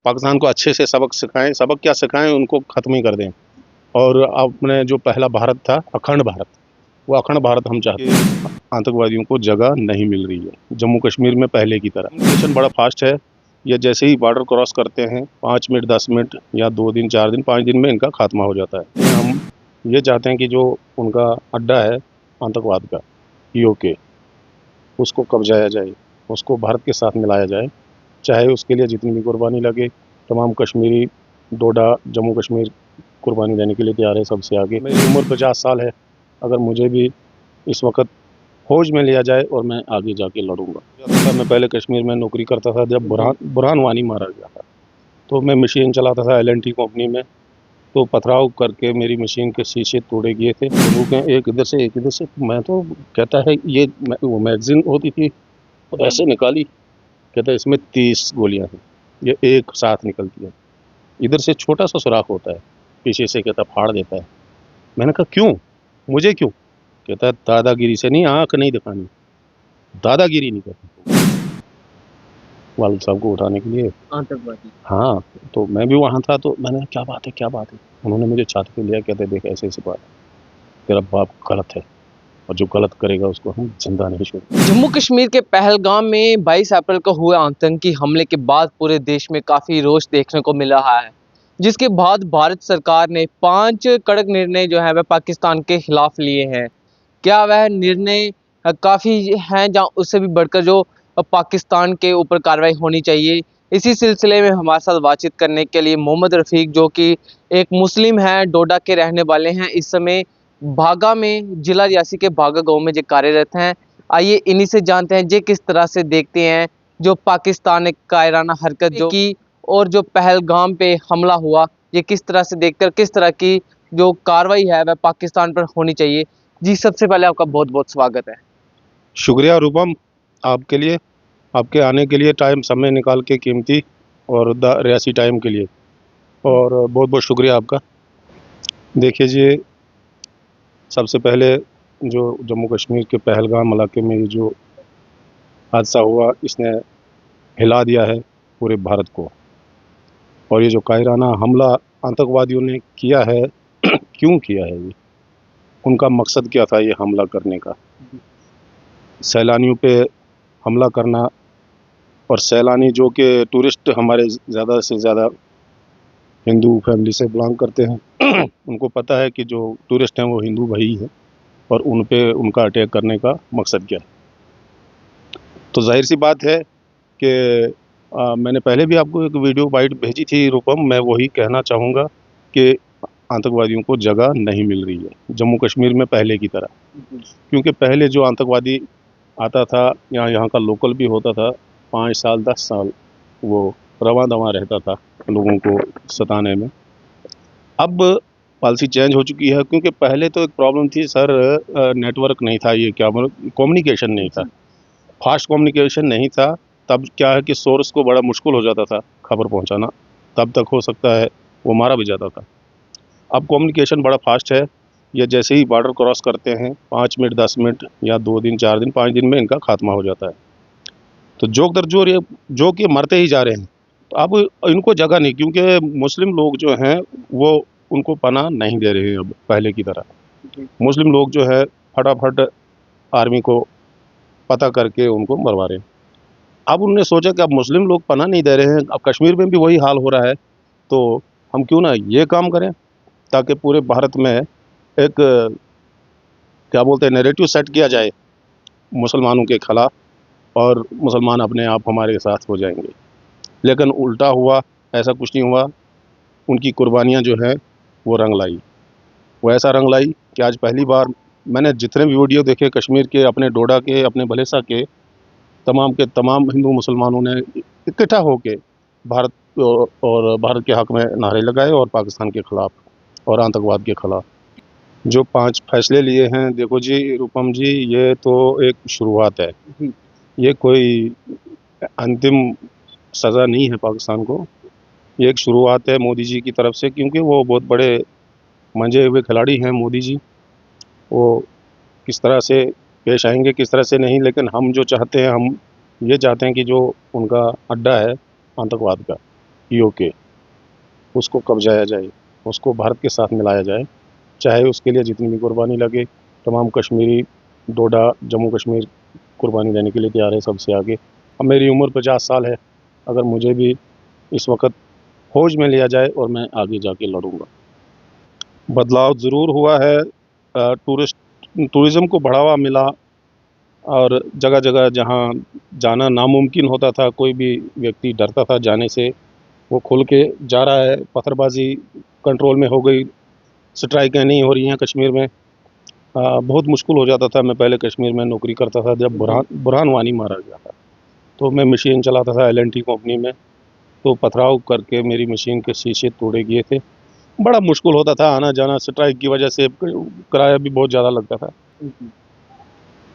पाकिस्तान को अच्छे से सबक सिखाएं, सबक क्या सिखाएं, उनको ख़त्म ही कर दें। और अपने जो पहला भारत था, अखंड भारत, वो अखंड भारत हम चाहते हैं। आतंकवादियों को जगह नहीं मिल रही है जम्मू कश्मीर में पहले की तरह। कम्युनिकेशन बड़ा फास्ट है। ये जैसे ही बॉर्डर क्रॉस करते हैं 5 मिनट 10 मिनट या 2 दिन 4 दिन 5 दिन में इनका खात्मा हो जाता है। हम ये चाहते हैं कि जो उनका अड्डा है आतंकवाद का, पीओके, उसको कब्जाया जाए, उसको भारत के साथ मिलाया जाए, चाहे उसके लिए जितनी भी कुर्बानी लगे। तमाम कश्मीरी, डोडा, जम्मू कश्मीर कुर्बानी देने के लिए तैयार है सबसे आगे। मेरी उम्र 50 साल है। अगर मुझे भी इस वक्त फौज में लिया जाए और मैं आगे जाके लड़ूंगा। मैं पहले कश्मीर में नौकरी करता था। जब बुरहान वानी मारा गया था तो मैं मशीन चलाता था एल&टी कंपनी में। तो पथराव करके मेरी मशीन के शीशे तोड़े गए थे, बंदूकें एक इधर से एक इधर से। मैं तो कहता है ये वो मैगजीन होती थी तो ऐसे निकाली, कहता है इसमें 30 गोलियां हैं, ये एक साथ निकलती है। इधर से छोटा सा सुराख होता है, पीछे से कहता फाड़ देता है। मैंने कहा क्यों, मुझे क्यों? कहता है दादागिरी से नहीं, आंख नहीं दिखानी, दादागिरी नहीं करनी वालिद साहब को उठाने के लिए आतंकवादी। हाँ। तो मैं भी वहाँ था तो मैंने क्या बात है क्या बात है। उन्होंने मुझे छाती पे लिया, कहते देख ऐसे ऐसी बात, तेरा बाप गलत है और जो गलत करेगा उसको हम जिंदा नहीं छोड़ेंगे। जम्मू कश्मीर के पहलगाम में 22 अप्रैल को हुए आतंकी हमले के बाद पूरे देश में काफी रोष देखने को मिल रहा है, जिसके बाद भारत सरकार ने 5 कड़क निर्णय जो है वह पाकिस्तान के खिलाफ लिए हैं। क्या वह निर्णय काफी हैं जहाँ उससे भी बढ़कर जो पाकिस्तान के ऊपर कार्रवाई होनी चाहिए? इसी सिलसिले में हमारे साथ बातचीत करने के लिए मोहम्मद रफीक, जो कि एक मुस्लिम है, डोडा के रहने वाले हैं, इस समय बागा में, जिला रियासी के बागा गांव में जो कार्यरत हैं। आइए इन्हीं से जानते हैं जे किस तरह से देखते हैं जो पाकिस्तान ने कायराना हरकत जो की और जो पहलगाम पे हमला हुआ, ये किस तरह से देखकर किस तरह की जो कार्रवाई है वह पाकिस्तान पर होनी चाहिए। जी, सबसे पहले आपका बहुत बहुत स्वागत है। शुक्रिया रूपम, आपके लिए, आपके आने के लिए, टाइम समय निकाल के कीमती, और रियासी टाइम के लिए, और बहुत बहुत शुक्रिया आपका। देखिए जी, सबसे पहले जो जम्मू कश्मीर के पहलगाम इलाके में जो हादसा हुआ, इसने हिला दिया है पूरे भारत को। और ये जो कायराना हमला आतंकवादियों ने किया है क्यों किया है, ये उनका मकसद क्या था ये हमला करने का? सैलानियों पे हमला करना, और सैलानी जो कि टूरिस्ट हमारे ज़्यादा से ज़्यादा हिंदू फैमिली से बिलोंग करते हैं उनको पता है कि जो टूरिस्ट हैं वो हिंदू भाई हैं, और उन पे उनका अटैक करने का मकसद क्या है। तो जाहिर सी बात है कि मैंने पहले भी आपको एक वीडियो बाइट भेजी थी रूपम। मैं वही कहना चाहूँगा कि आतंकवादियों को जगह नहीं मिल रही है जम्मू कश्मीर में पहले की तरह। क्योंकि पहले जो आतंकवादी आता था, यहाँ का लोकल भी होता था, 5 साल 10 साल वो रवां दवां रहता था लोगों को सताने में। अब पॉलिसी चेंज हो चुकी है, क्योंकि पहले तो एक प्रॉब्लम थी सर, नेटवर्क नहीं था, ये क्या मतलब कम्युनिकेशन नहीं था, फास्ट कम्युनिकेशन नहीं था। तब क्या है कि सोर्स को बड़ा मुश्किल हो जाता था खबर पहुंचाना, तब तक हो सकता है वो मारा भी जाता था। अब कम्युनिकेशन बड़ा फास्ट है। ये जैसे ही बॉर्डर क्रॉस करते हैं 5 मिनट 10 मिनट या 2 दिन 4 दिन 5 दिन में इनका खात्मा हो जाता है। तो जो कि मरते ही जा रहे हैं। तो अब इनको जगह नहीं, क्योंकि मुस्लिम लोग जो हैं वो उनको पनाह नहीं दे रहे हैं अब पहले की तरह। मुस्लिम लोग जो है फटाफट आर्मी को पता करके उनको मरवा रहे हैं। अब उन्होंने सोचा कि अब मुस्लिम लोग पनाह नहीं दे रहे हैं, अब कश्मीर में भी वही हाल हो रहा है, तो हम क्यों ना ये काम करें, ताकि पूरे भारत में एक क्या बोलते हैं नैरेटिव सेट किया जाए मुसलमानों के खिलाफ, और मुसलमान अपने आप हमारे साथ हो जाएंगे। लेकिन उल्टा हुआ, ऐसा कुछ नहीं हुआ। उनकी कुर्बानियाँ जो हैं वो रंग लाई, वो ऐसा रंग लाई कि आज पहली बार मैंने जितने भी वीडियो देखे कश्मीर के, अपने डोडा के, अपने भलेसा के तमाम हिंदू मुसलमानों ने इकट्ठा होके भारत और भारत के हक में नारे लगाए, और पाकिस्तान के खिलाफ और आतंकवाद के खिलाफ जो 5 फैसले लिए हैं। देखो जी रूपम जी, ये तो एक शुरुआत है, ये कोई अंतिम सज़ा नहीं है पाकिस्तान को। ये एक शुरुआत है मोदी जी की तरफ से, क्योंकि वो बहुत बड़े मंजे हुए खिलाड़ी हैं मोदी जी। वो किस तरह से पेश आएंगे किस तरह से नहीं, लेकिन हम जो चाहते हैं, हम ये चाहते हैं कि जो उनका अड्डा है आतंकवाद का, पीओके, उसको कब्जाया जाए, उसको भारत के साथ मिलाया जाए, चाहे उसके लिए जितनी भी कुर्बानी लगे। तमाम कश्मीरी, डोडा, जम्मू कश्मीर कुर्बानी देने के लिए तैयार है सबसे आगे। अब मेरी उम्र 50 साल है, अगर मुझे भी इस वक्त फौज में लिया जाए और मैं आगे जाके लड़ूंगा। बदलाव ज़रूर हुआ है, टूरिज़्म को बढ़ावा मिला, और जगह जगह जहाँ जाना नामुमकिन होता था, कोई भी व्यक्ति डरता था जाने से, वो खुल के जा रहा है। पत्थरबाजी कंट्रोल में हो गई, स्ट्राइकें नहीं हो रही हैं कश्मीर में। बहुत मुश्किल हो जाता था। मैं पहले कश्मीर में नौकरी करता था, जब बुरहान वानी मारा गया था, तो मैं मशीन चलाता था एल&टी कंपनी में, तो पथराव करके मेरी मशीन के शीशे तोड़े गए थे। बड़ा मुश्किल होता था आना जाना, स्ट्राइक की वजह से किराया भी बहुत ज़्यादा लगता था।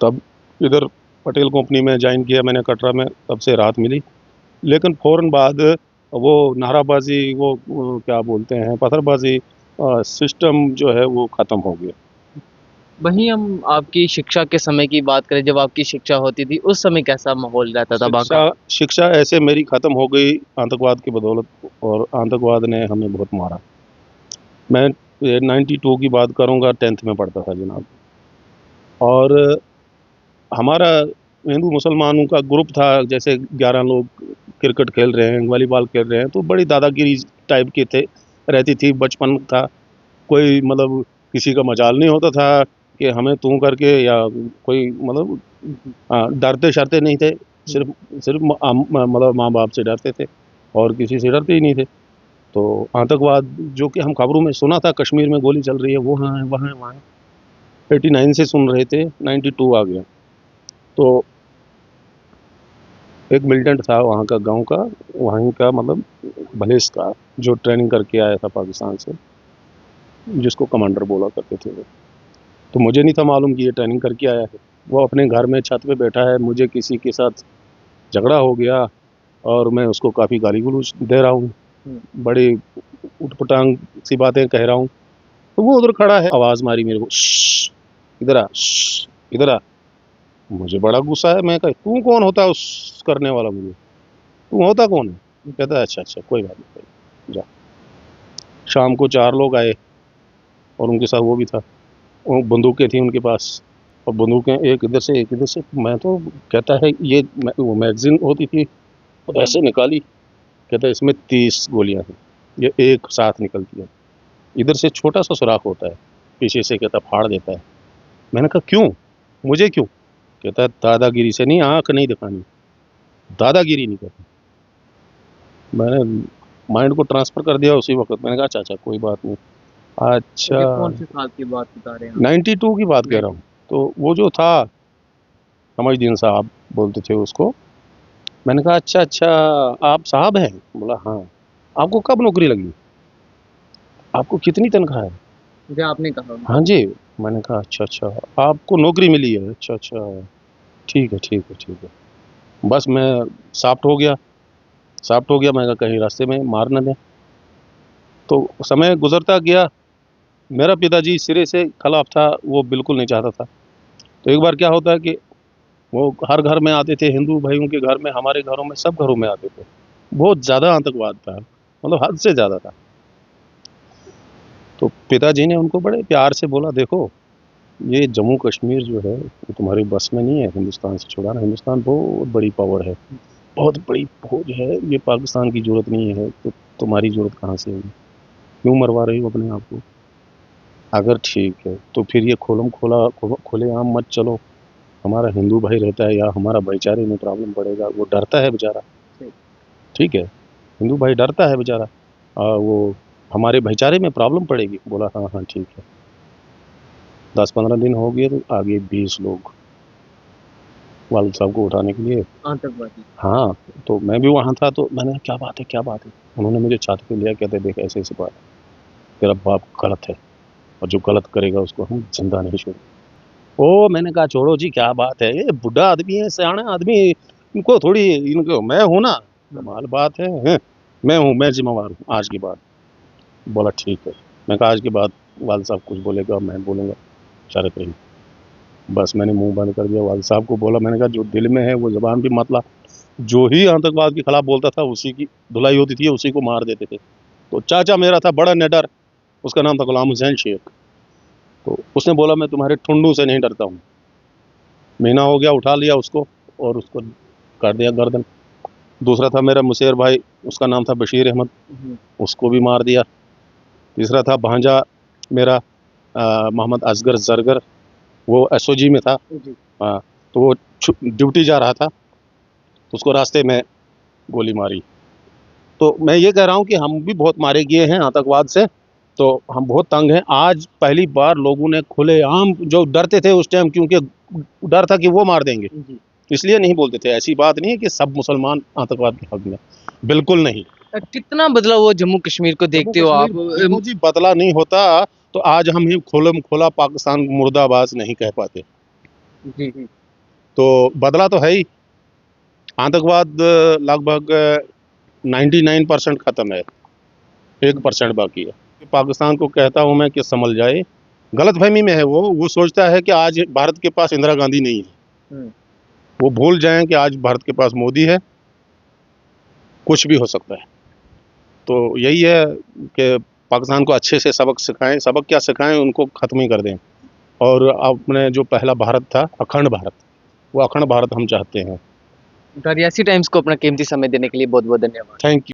तब इधर पटेल कंपनी में ज्वाइन किया मैंने कटरा में, तब से राहत मिली। लेकिन फ़ौरन बाद वो नाराबाजी, वो क्या बोलते हैं, पत्थरबाजी सिस्टम जो है वो ख़त्म हो गया। वहीं हम आपकी शिक्षा के समय की बात करें, जब आपकी शिक्षा होती थी, उस समय कैसा माहौल रहता था वहाँ का? शिक्षा ऐसे मेरी ख़त्म हो गई आतंकवाद की बदौलत, और आतंकवाद ने हमें बहुत मारा। मैं 92 की बात करूँगा, 10th में पढ़ता था जनाब, और हमारा हिंदू मुसलमानों का ग्रुप था, जैसे 11 लोग क्रिकेट खेल रहे हैं, वॉलीबॉल खेल रहे हैं, तो बड़ी दादागिरी टाइप के थे, रहती थी। बचपन था, कोई मतलब किसी का मजाल नहीं होता था कि हमें तू करके, या कोई मतलब डरते शरते नहीं थे। सिर्फ सिर्फ मतलब माँ बाप से डरते थे, और किसी से डरते ही नहीं थे। तो आतंकवाद जो कि हम खबरों में सुना था, कश्मीर में गोली चल रही है, वो हाँ है, वहाँ है, वहाँ है, 89 से सुन रहे थे, 92 आ गया। तो एक मिलिटेंट था वहाँ का, गांव का, वहीं का, मतलब भलेस का, जो ट्रेनिंग करके आया था पाकिस्तान से, जिसको कमांडर बोला करते थे वो। तो मुझे नहीं था मालूम कि ये ट्रेनिंग करके आया है। वो अपने घर में छत पे बैठा है, मुझे किसी के साथ झगड़ा हो गया, और मैं उसको काफ़ी गाली गलौज दे रहा हूँ, बड़ी उटपटांग सी बातें कह रहा हूँ। तो वो उधर खड़ा है, आवाज़ मारी मेरे को, "श्श्श, इधर आ, श्श्श, इधर आ।" मुझे बड़ा गुस्सा है। मैं कहा, तू कौन होता है उस करने वाला, मुझे तू होता कौन है? कहता है, अच्छा अच्छा, कोई बात नहीं, जा। शाम को 4 लोग आए, और उनके साथ वो भी था। वो बंदूकें थी उनके पास, और बंदूकें एक इधर से एक इधर से। मैं तो, कहता है, ये वो मैगजीन होती थी, तो ऐसे निकाली। कहता है, इसमें 30 गोलियां हैं, ये एक साथ निकलती है। इधर से छोटा सा सुराख होता है, पीछे से, कहता फाड़ देता है। मैंने कहा, क्यों, मुझे क्यों? कहता है, दादागिरी से नहीं, आंख नहीं दिखानी, दादागिरी नहीं करनी। मैंने माइंड को ट्रांसफर कर दिया उसी वक्त। मैंने कहा, अच्छा अच्छा, कोई बात नहीं। अच्छा, ये कौन से साल की बात बता रहे हैं आप? 92 की बात कह रहा हूँ। तो वो जो था, समझदीन साहब बोलते थे उसको। मैंने कहा, अच्छा अच्छा, आप साहब हैं? बोला, हाँ। आपको कब नौकरी लगी? आपको कितनी तनख्वाह है? जो आपने कहा। हाँ जी। मैंने कहा, अच्छा अच्छा, आपको नौकरी मिली है, अच्छा अच्छा, ठीक है ठीक है ठीक है। बस मैं साफ्ट हो गया, साफ्ट हो गया। मैं कहा, कहीं रास्ते में मार न दें। तो समय गुजरता गया। मेरा पिताजी सिरे से खिलाफ था, वो बिल्कुल नहीं चाहता था। तो एक बार क्या होता है कि वो हर घर में आते थे, हिंदू भाइयों के घर में, हमारे घरों में, सब घरों में आते थे। बहुत ज़्यादा आतंकवाद था, मतलब हद से ज़्यादा था। तो पिताजी ने उनको बड़े प्यार से बोला, देखो, ये जम्मू कश्मीर जो है, ये तुम्हारी बस में नहीं है हिंदुस्तान से छुड़ाना। हिंदुस्तान बहुत बड़ी पावर है, बहुत बड़ी फौज है, ये पाकिस्तान की ज़रूरत नहीं है, तो तुम्हारी ज़रूरत कहाँ से होगी? क्यों मरवा रही हो अपने आप को? अगर ठीक है तो फिर ये खुलेआम मत चलो। हमारा हिंदू भाई रहता है, या हमारा भाईचारे में प्रॉब्लम पड़ेगा, वो डरता है बेचारा। ठीक है, हिंदू भाई डरता है बेचारा, वो हमारे भाईचारे में प्रॉब्लम पड़ेगी। बोला, हाँ हाँ ठीक है। 10-15 दिन हो गए, तो आगे 20 लोग वालिद साहब को उठाने के लिए। आतंकवादी। हाँ, तो मैं भी वहाँ था, तो मैंने कहा, क्या बात है, क्या बात है? उन्होंने मुझे छाती पे लिया, कहते, देख, ऐसे ऐसी बात है, तेरा बाप गलत है, और जो गलत करेगा उसको हम जिंदा नहीं छोड़ेंगे। ओ, मैंने कहा, छोड़ो जी, क्या बात है, ये बुढ़ा आदमी है, सियाना आदमी, इनको थोड़ी, इनको मैं हूँ ना, कमाल बात है, हैं? मैं हूँ, मैं जिम्मेवार हूँ आज के बाद। बोला, ठीक है। मैं कहा, आज के बाद वालिद साहब कुछ बोलेगा, मैं बोलूँगा, शरत रही। बस मैंने मुंह बंद कर दिया। वालिद साहब को बोला, मैंने कहा, जो दिल में है वो ज़बान भी मत ला। जो ही आतंकवाद के खिलाफ बोलता था उसी की धुलाई होती थी, उसी को मार देते थे। तो चाचा मेरा था बड़ा निडर, उसका नाम था गुलाम हुसैन शेख। तो उसने बोला मैं तुम्हारे ठुंडू से नहीं डरता हूँ। महीना हो गया, उठा लिया उसको और उसको काट दिया गर्दन। दूसरा था मेरा मुसेर भाई, उसका नाम था बशीर अहमद, उसको भी मार दिया। तीसरा था भांजा मेरा मोहम्मद असगर जरगर, वो एसओजी में था। हाँ, तो वो ड्यूटी जा रहा था, तो उसको रास्ते में गोली मारी। तो मैं ये कह रहा हूँ कि हम भी बहुत मारे गए हैं आतंकवाद से, तो हम बहुत तंग हैं। आज पहली बार लोगों ने खुलेआम, जो डरते थे उस टाइम क्योंकि डर था कि वो मार देंगे, इसलिए नहीं बोलते थे। ऐसी बात नहीं है कि सब मुसलमान आतंकवाद के हक में, बिल्कुल नहीं। कितना बदला हुआ जम्मू कश्मीर को देखते हो आप? देखो जी, बदला नहीं होता तो आज हम ही खोलम खोला पाकिस्तान मुर्दाबाद नहीं कह पाते। जी। तो बदला तो है ही। आतंकवाद लगभग 99% खत्म है, 1% बाकी है। पाकिस्तान को कहता हूं मैं कि संभल जाए, गलतफहमी में है वो सोचता है कि आज भारत के पास इंदिरा गांधी नहीं है। वो भूल जाएं कि आज भारत के पास मोदी है, कुछ भी हो सकता है। तो यही है कि पाकिस्तान को अच्छे से सबक सिखाएं, सबक क्या सिखाएं, उनको खत्म ही कर दें। और अपने जो पहला भारत था, अखंड भारत, वो अखंड भारत हम चाहते हैं। रियासी टाइम्स को अपना कीमती समय देने के लिए बहुत बहुत धन्यवाद। Thank you.